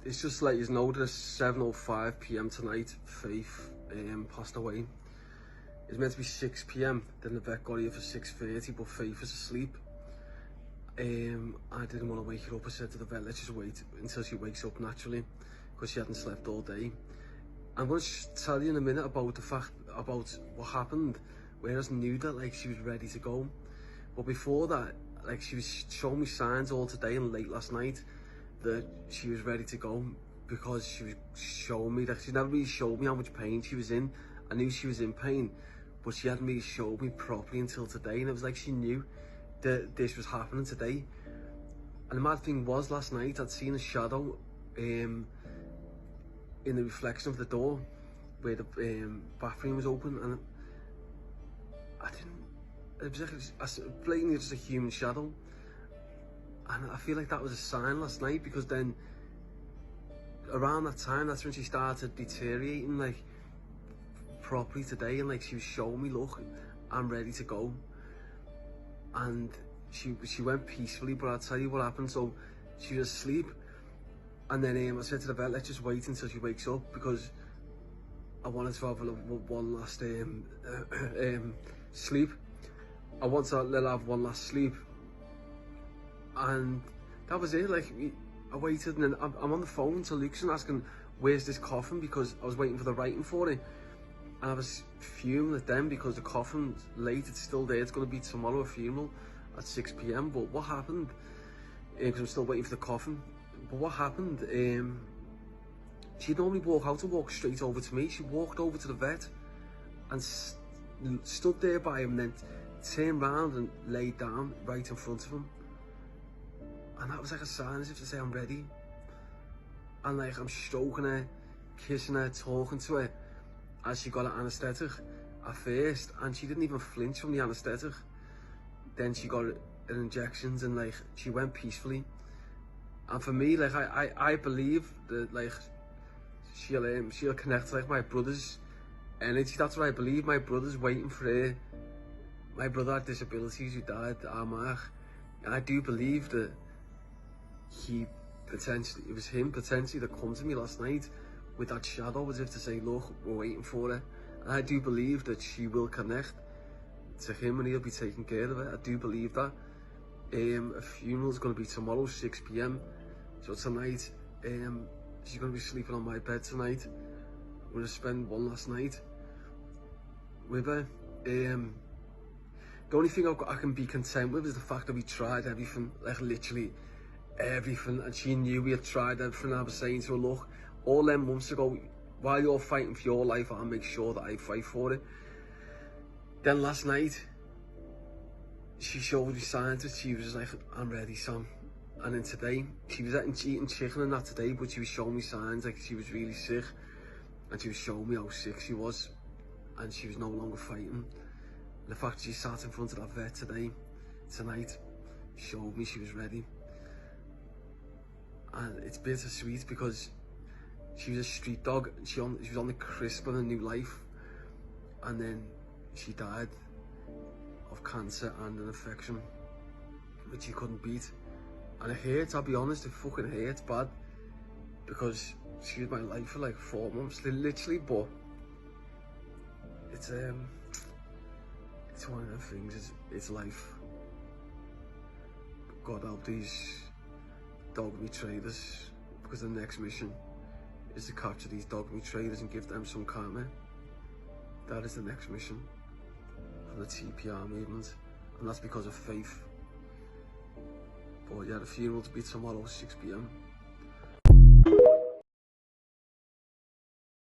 It's just like you know that at 7:05 p.m. tonight, Faith passed away. It's meant to be 6 p.m. Then the vet got here for 6:30, but Faith was asleep. I didn't want to wake her up. I said to the vet, let's just wait until she wakes up naturally, because she hadn't slept all day. I'm going to tell you in a minute about the fact about what happened, whereas I knew that like she was ready to go. But before that, like she was showing me signs all today and late last night that she was ready to go, because she was showing me that she never really showed me how much pain she was in. I knew she was in pain, but she hadn't really showed me properly until today, and it was like she knew that this was happening today. And the mad thing was, last night I'd seen a shadow in the reflection of the door where the bathroom was open, and I didn't, it was like blatantly just a human shadow. And I feel like that was a sign last night, because then around that time, that's when she started deteriorating like properly today, and like she was showing me, look, I'm ready to go. And she went peacefully, but I'll tell you what happened. So she was asleep, and then I said to the vet, let's just wait until she wakes up, because I wanted to have one last sleep. I wanted to let her have one last sleep. And that was it. Like, I waited, and then I'm on the phone to Lukeson asking, where's this coffin, because I was waiting for the writing for it. And I was fuming at them because the coffin's late, it's still there. It's going to be tomorrow, a funeral at 6 p.m. But what happened, because I'm still waiting for the coffin, but what happened, she'd normally walk out and walk straight over to me. She walked over to the vet and stood there by him, and then turned round and laid down right in front of him. And that was like a sign, as if to say, I'm ready. And like, I'm stroking her, kissing her, talking to her, as she got an anaesthetic at first, and she didn't even flinch from the anaesthetic. Then she got an injections, and like, she went peacefully. And for me, like, I believe that like she'll connect to like my brother's energy. That's what I believe. My brother's waiting for her. My brother had disabilities, who died, Armagh, and I do believe that it was him potentially that come to me last night with that shadow, as if to say, look, we're waiting for her. And I do believe that she will connect to him, and he'll be taking care of her. I do believe that. A funeral's going to be tomorrow, 6 p.m. So tonight, she's going to be sleeping on my bed tonight. I'm going to spend one last night with her. The only thing I can be content with is the fact that we tried everything, like literally everything, and she knew we had tried everything. I was saying to her, look, all them months ago, while you're fighting for your life, I'll make sure that I fight for it. Then last night, she showed me signs that she was like, I'm ready, Sam. And then today, she was eating chicken and that today, but she was showing me signs like she was really sick, and she was showing me how sick she was, and she was no longer fighting. And the fact that she sat in front of that vet tonight, showed me she was ready. And it's bittersweet, because she was a street dog, and she was on the crisp of a new life, and then she died of cancer and an infection which she couldn't beat. And it hurts, I'll be honest, it fucking hurts bad, because she was my life for like 4 months, literally. But it's one of the things, it's life. God help these dog meat traders, because the next mission is to capture these dog meat traders and give them some karma. That is the next mission from the T.P.R movement, and that's because of faith. But yeah, the funeral to be tomorrow, 6 p.m.